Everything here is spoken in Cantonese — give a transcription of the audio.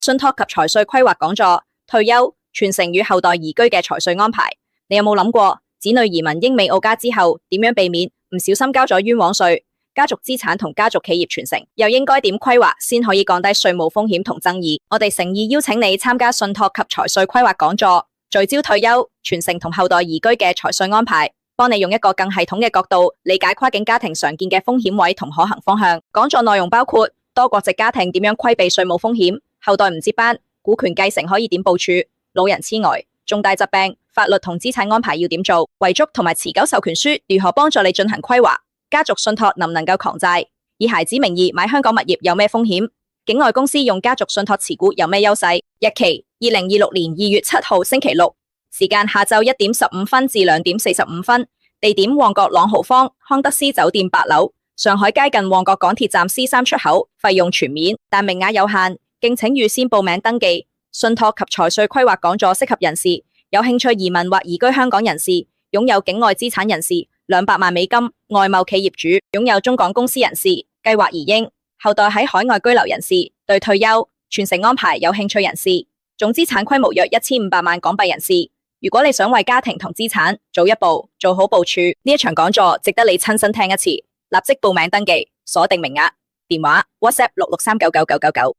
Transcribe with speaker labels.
Speaker 1: 信託及財稅規劃講座，退休、傳承與後代移居嘅財稅安排。你有冇諗過，子女移民英美澳加之後，點樣避免唔小心交咗冤枉稅？家族資產同家族企業傳承，又應該點規劃先可以降低稅務風險同爭議？我哋誠意邀請你參加信託及財稅規劃講座，聚焦退休、傳承同後代移居嘅財稅安排，幫你用一個更系統嘅角度理解跨境家庭常見嘅風險位同可行方向。講座內容包括多國籍家庭點樣規避稅務風險，後代唔接班，股權繼承可以點部署，老人痴呆、重大疾病、法律同資產安排要點做，遺囑同埋持久授權書如何幫助你進行規劃，家族信託能唔能夠扛債，以孩子名義買香港物業有咩風險，境外公司用家族信託持股有咩優勢。日期2026年2月7號星期六，時間下晝1點15分至2點45分，地點旺角朗豪坊康德斯酒店8樓，上海街近旺角港鐵站 C3 出口，費用全免，但名額有限，敬請預先報名登記。信託及財稅規劃講座適合人士，有興趣移民或移居香港人士，擁有境外資產人士，200萬美金，外貿企業主，擁有中港公司人士，計劃移英，後代喺海外居留人士，對退休、傳承安排有興趣人士，總資產規模約1500萬港幣人士。如果你想為家庭同資產早一步做好部署，呢一場講座值得你親身聽一次。立即報名登記，鎖定名額，電話 WhatsApp 66399999。